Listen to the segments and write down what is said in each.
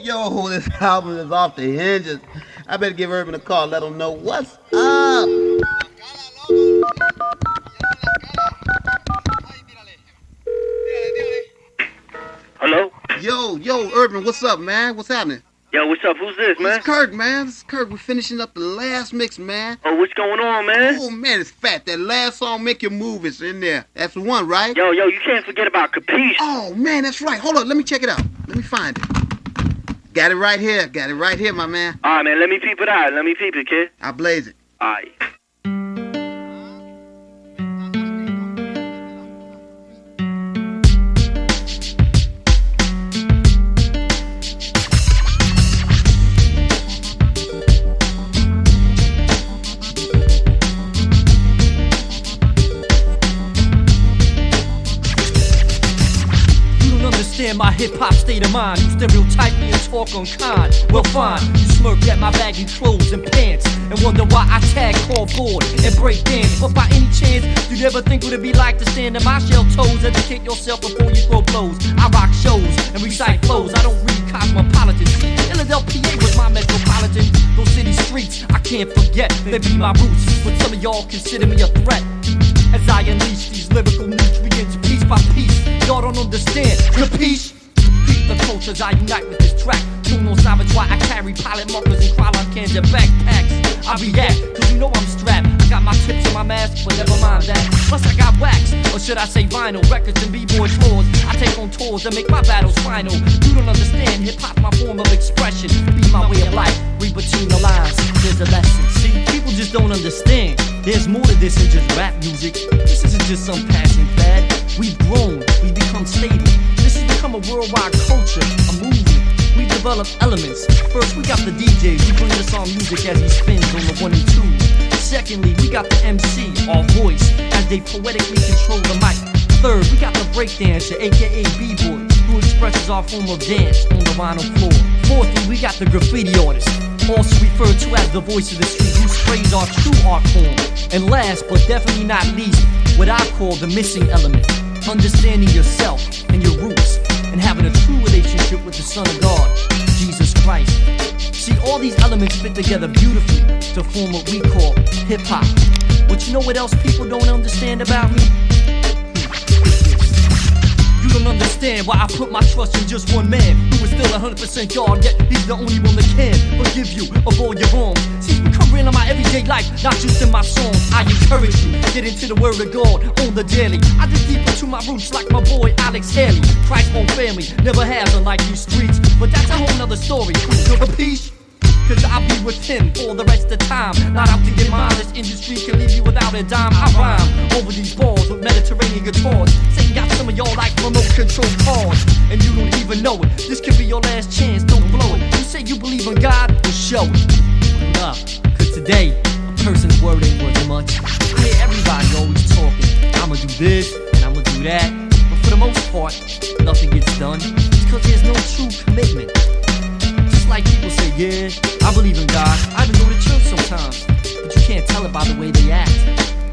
Yo, this album is off the hinges. I better give Urban a call, let him know what's up. Hello? Yo, Urban, what's up, man? What's happening? Yo, what's up? Who's this, man? It's Kirk, man. This is Kirk. We're finishing up the last mix, man. Oh, what's going on, man? Oh, man, it's fat. That last song, Make Your Move, is in there. That's the one, right? Yo, you can't forget about Capiche. Oh, man, that's right. Hold on. Let me check it out. Let me find it. Got it right here, my man. All right, man. Let me peep it out. Let me peep it, kid. I blaze it. All right. My hip-hop state of mind. You stereotype me and talk unkind. Well fine, you smirk at my baggy clothes and pants and wonder why I tag cardboard and break dance. But by any chance, you'd ever think what it'd be like to stand on my shell toes? Educate yourself before you throw blows. I rock shows and recite flows. I don't read cosmopolitan. Philadelphia was my metropolitan. Those city streets I can't forget. They be my roots, but some of y'all consider me a threat. As I unleash these lyrical nutrients piece by piece, y'all don't understand. Capiche? Beat the cultures I unite with this track. You know savage why I carry pilot markers and Krylon cans and backpacks. I react, cause you know I'm strapped. I got my tips in my mask, but never mind that. Plus I got wax, or should I say vinyl, records and b-boy tours. I take on tours and make my battles final. You don't understand, hip-hop my form of expression. Be my way of life, read between the lines. There's a lesson, see? People just don't understand. There's more to this than just rap music. This isn't just some passing fad. We've grown, we've become stable. This has become a worldwide culture, a movement. We develop elements. First, we got the DJs who bring the song music as he spins on the 1 and 2. Secondly, we got the MC, our voice, as they poetically control the mic. Third, we got the breakdancer, aka B-boy, who expresses our form of dance on the vinyl floor. Fourthly, we got the graffiti artist, also referred to as the voice of the street, who sprays our true art form. And last, but definitely not least, what I call the missing element, understanding yourself and your roots, and having a true relationship with the Son of God, Jesus Christ. See, all these elements fit together beautifully to form what we call hip-hop. But you know what else people don't understand about me? You don't understand why I put my trust in just one man who is still 100% God, yet he's the only one that can forgive you of all your wrongs. See, it's become real in my everyday life, not just in my songs. I encourage you, get into the word of God on the daily. I dig deep into my roots like my boy Alex Haley. Christ-born family, never has unlike these streets, but that's a whole nother story. You know, peace? Cause I'll be with him for the rest of the time. Not out to get mine, this industry can leave you without a dime. I rhyme over these balls with Mediterranean guitars. Satan got some of y'all like remote control cars, and you don't even know it. This could be your last chance, don't blow it. You say you believe in God, well show it. Cause today, a person's word ain't worth much. I hear everybody always talking, I'ma do this, and I'ma do that. But for the most part, nothing gets done. It's cause there's no true commitment. Like people say, yeah, I believe in God. I even go to church sometimes, but you can't tell it by the way they act.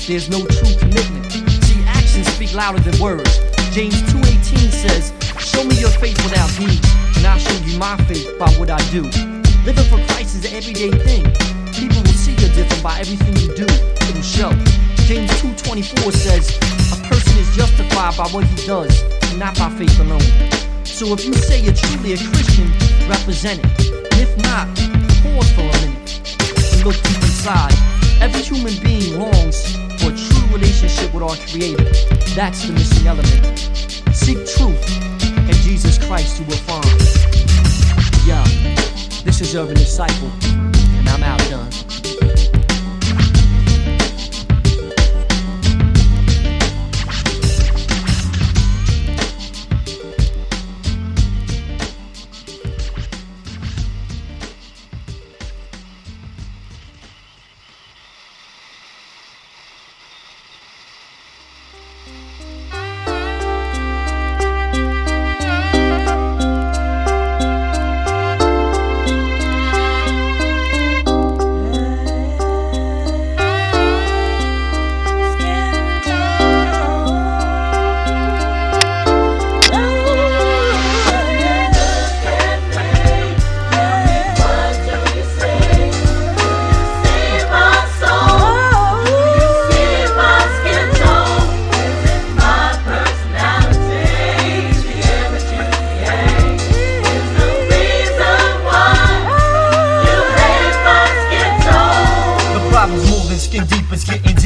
There's no true commitment. See, actions speak louder than words. James 2:18 says, show me your faith without deeds, and I'll show you my faith by what I do. Living for Christ is an everyday thing. People will see you're different by everything you do. It'll show. James 2:24 says, a person is justified by what he does, and not by faith alone. So if you say you're truly a Christian, represent it. And if not, pause for a minute and look deep inside. Every human being longs for a true relationship with our Creator. That's the missing element. Seek truth, and Jesus Christ you will find. Yeah, this is Urban Disciple, and I'm outdone.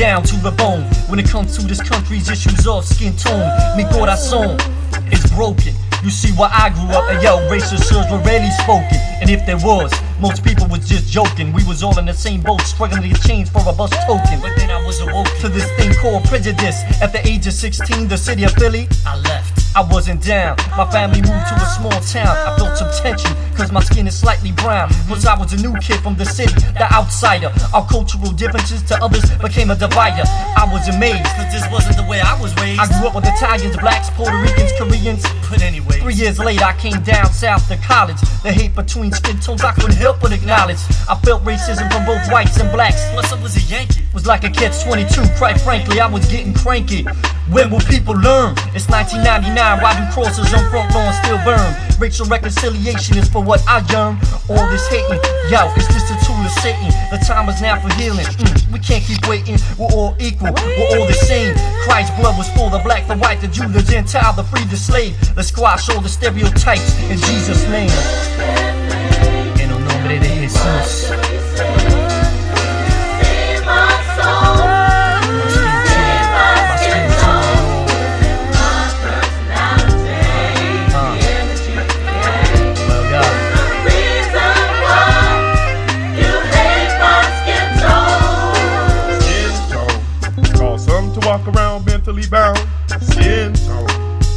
down to the bone. When it comes to this country's issues of skin tone, mi corazón is broken. You see where I grew up, and yo, racist slurs were rarely spoken. And if there was, most people was just joking. We was all in the same boat, struggling to get change for a bus token. But then I was awoke to this thing called prejudice. At the age of 16, the city of Philly, I left. I wasn't down. My family moved to a small town. I felt some tension, cause my skin is slightly brown. Plus I was a new kid from the city, the outsider. Our cultural differences to others became a divider. I was amazed, cause this wasn't the way I was raised. I grew up with Italians, blacks, Puerto Ricans, Koreans. But anyway, 3 years later I came down south to college. The hate between skin tones I couldn't help but acknowledge. I felt racism from both whites and blacks. Plus I was a Yankee. Was like a catch-22, quite frankly I was getting cranky. When will people learn? It's 1999, why do crosses on front lawns still burn? Racial reconciliation is for what I yearn. All this hating, yo, it's just a tool of Satan. The time is now for healing. We can't keep waiting, we're all equal, we're all the same. Christ's blood was for the black, the white, the Jew, the Gentile, the free, the slave. Let's squash all the stereotypes in Jesus' name. En el nombre de Jesús. Walk around mentally bound, skin tone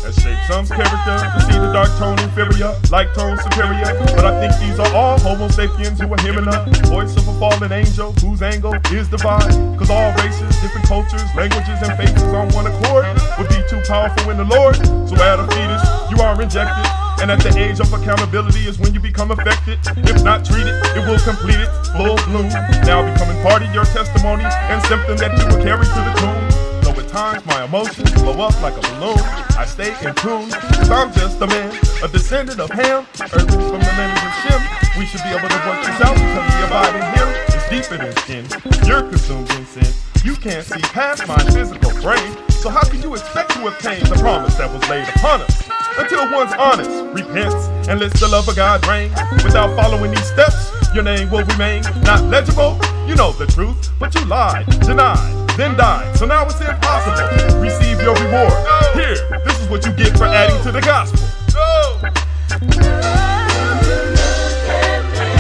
that shapes some character. To see the dark tone inferior, light tone superior. But I think these are all homo sapiens who are hearing the voice of a fallen angel whose angle is divine. Cause all races, different cultures, languages, and faces on one accord would be too powerful in the Lord. So at a fetus, you are injected. And at the age of accountability is when you become affected. If not treated, it will complete it, full bloom. Now becoming part of your testimony and symptom that you will carry to the tomb. So at times my emotions blow up like a balloon. I stay in tune, cause I'm just a man, a descendant of Ham, urban from the lineage of Shem. We should be able to work this out because we abide in Him. It's deeper than skin, you're consumed in sin. You can't see past my physical brain. So how can you expect to obtain the promise that was laid upon us? Until one's honest, repents, and lets the love of God reign. Without following these steps, your name will remain not legible. You know the truth, but you lied, denied, then died. So now it's impossible. Receive your reward. Here, this is what you get for adding to the gospel.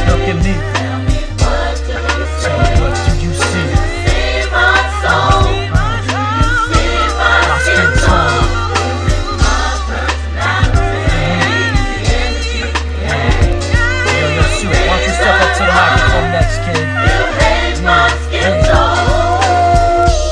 Look at me. Tell me, what do you see? See my soul. My skin tone. Why don't you step up to the microphone next, kid?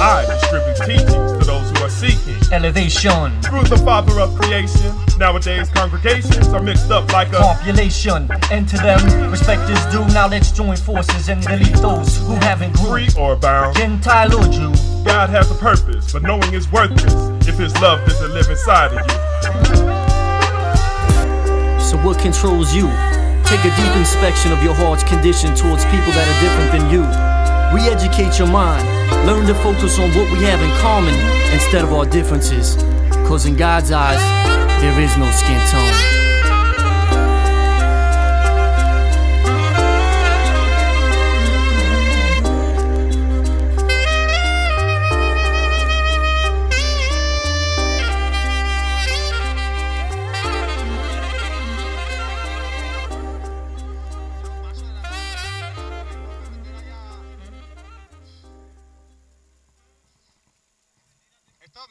I distribute teachings to those who are seeking Elevation. through the Father of creation. Nowadays congregations are mixed up like a Population. And to them, respect is due. Now let's join forces and delete those who haven't free grew. or bound. Gentile or Jew. God has a purpose, but knowing is worthless if His love doesn't live inside of you. So what controls you? Take a deep inspection of your heart's condition towards people that are different than you. Re-educate your mind. Learn to focus on what we have in common instead of our differences. Cause in God's eyes, there is no skin tone.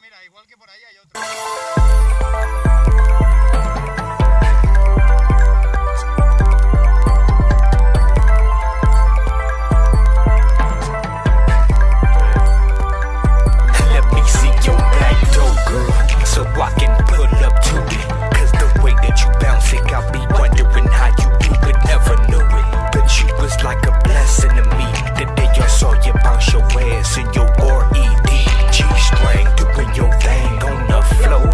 Mira, igual que por ahí hay otro. Your ass in your R.E.D. G-string doing your thing on the floor.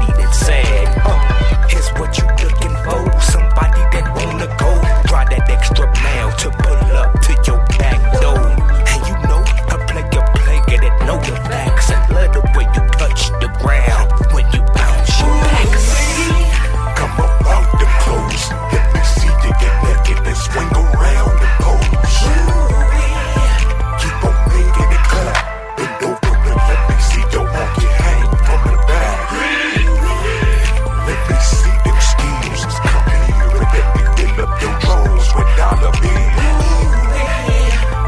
somebody that's sad. Here's what you looking for. Somebody that wanna go. Try that extra mile to pull up to your back door. And you know a player that know the facts and love the way you touch the ground when you bounce your back. Come up out the clothes. Let me see you get naked and swing around the pose. Keep on making it clap. Bend over and let me see your monkey hang from the back. Let me see them skills. Come here and let me fill up your drawers with dollar bills.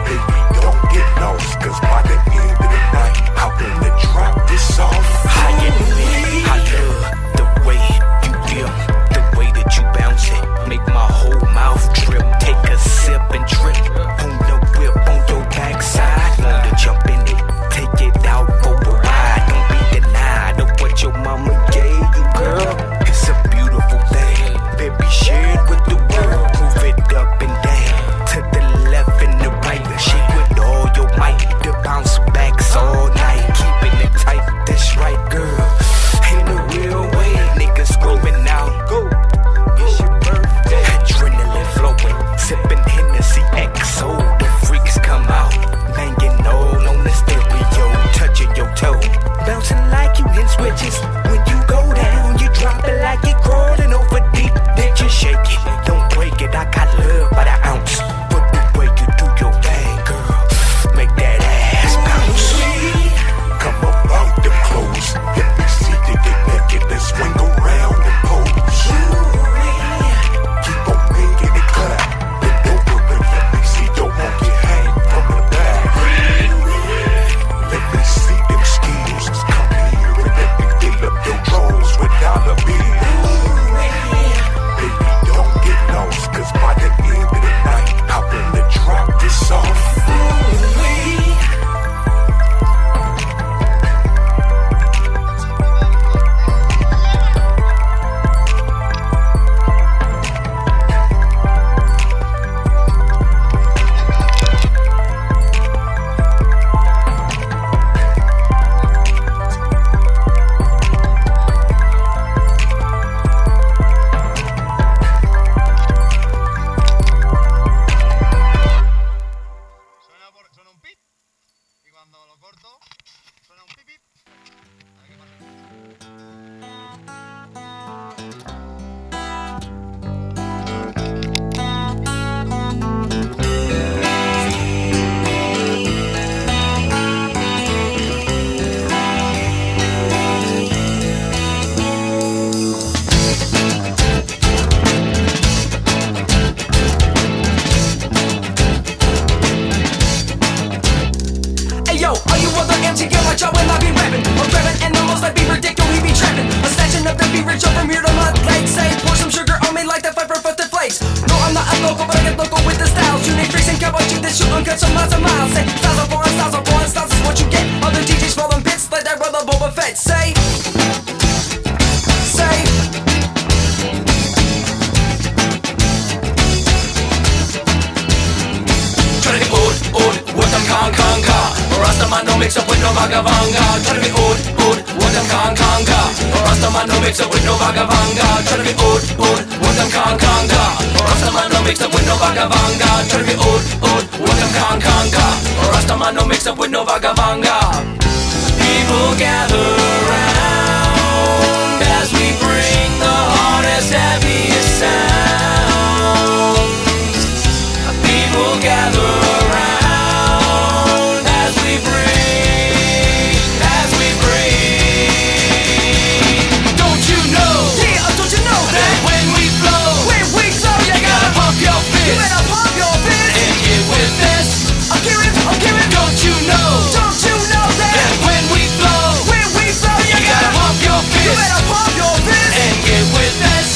Baby, don't get lost, cause by the end of the night, I wanna drop this off. How you doing? I love the way you feel, the way that you bounce it. Make my whole mouth trip. Take a sip and trip on the whip on your backside. Wanna jump in it, take it out for a ride. Don't be denied of what your mama gave you, girl. It's a beautiful thing, baby. Share it with the world. Move it up and down, to the left and the right. Shake with all your might. The bounce backs all night, keeping it tight. That's right, girl. In a real way, niggas screaming out. Go, it's your birthday. Adrenaline flowing, sipping Hennessy XO. The freaks come out, banging all on the stereo, touching your toe, bouncing like you in switches. When you go down, you drop it like it crawling over deep. Then you shake it, don't break it. I got love by the ounce for the way you do your thing, girl. Make that ass bounce. Come up out them clothes. Let me see you get naked and swing around the pose. Keep on making it clap. Bend over and let me see your monkey hang from the back. Let me see them skills. Come here and let me fill up your drawers with dollar bills. Baby, don't get lost, cause by the end of the night, I wanna drop this off. Suena un pip y cuando lo corto suena un pip pip. A ver qué pasa. Hey yo, all you other MCs watch out when I be rapping. I'm grabbing and almost like be ridiculous, he be trapping. I'm snatching up the be rich from here to my lake. Say, pour some sugar on me like that fight for the flakes. No, I'm not a local, but I get local with the styles. You need freaks and cowboys, shoot this shoot uncut some miles and miles. Say, styles are foreign, styles is what you get. Other DJs falling bits like that brother Boba Fett. Say. Try to be old, with them con. Rastaman no mix up with no vagabanga. Try to be old, with them con. Rastaman no mix up with no vagabanga. Try to be old, with them con. Rastaman no mix up with no vagabanga. Try to be old, with them con. Rastaman no mix up with no vagabanga. People gather round as we bring the hardest, heaviest sounds. People gather around as we bring. Don't you know? Yeah, don't you know that when we flow, you gotta pump your fist. You better pump your fist and get with this. I'm hearing. Don't you know? That when we flow, you gotta pump your fist. You better pump your fist and get with this.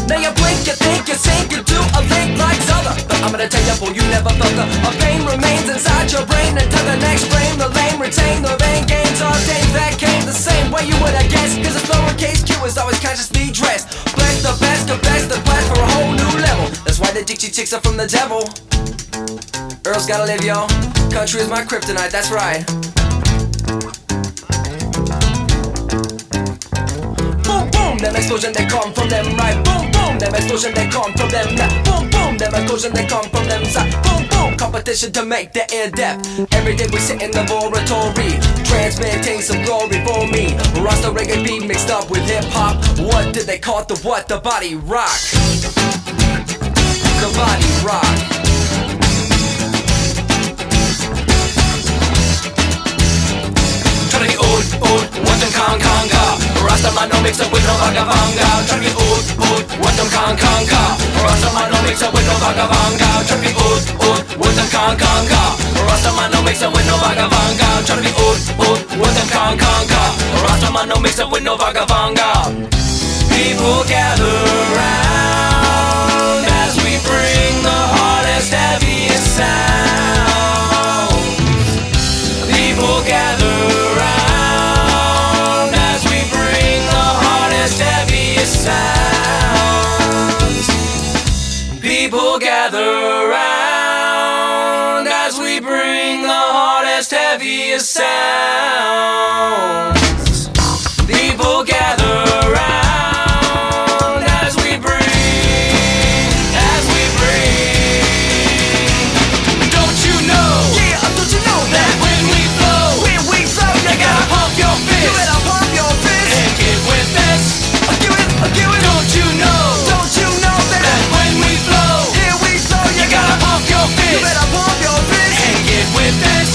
Now you blink, you think, you sink, you do a link like Zelda. But I'm gonna tell you, fool, you never felt the pain remains inside your brain until the next frame, the lame retain the main games of things that came the same way you would have guessed. Cause it's lowercase q is always consciously dressed. Bless the best, the best, the class for a whole new level. That's why the Dixie Chicks are from the devil. Earl's gotta live, yo. Country is my kryptonite, that's right. Boom, boom, them explosion they come from them right. Boom, boom, them explosion they come from them left. Boom, boom, them explosion they come from them side. Boom, boom, competition to make the air depth. Every day we sit in the laboratory, transmitting some glory for me. Rasta reggae beat mixed up with hip hop. What did they call it? The what? The body rock. The body rock. What them conga. Rasta man no mix up with no vagabanga. Try to be what them conga. Rasta man no mix up with no vagabanga. Try to be what them conga. Rasta man no mix up with no vagabanga. Try to be what them conga. Rasta man no mix up with no vagabanga. People gather round as we bring the hardest, heaviest sound. People gather sounds. People gather round as we bring the hardest, heaviest sounds. People gather round as we bring. Don't you know? Yeah, don't you know that when we flow, you gotta pump your fist. You better pump your fist and get with this. Don't you know that when we flow, you gotta pump your fist. You better pump your fist and get with this.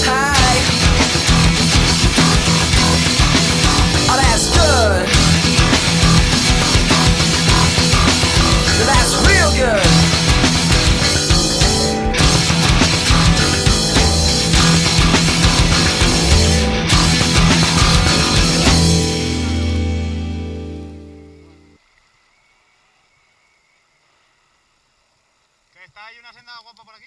Hi. Oh, that's good. That's real good. ¿Que está ahí una senda guapa por aquí?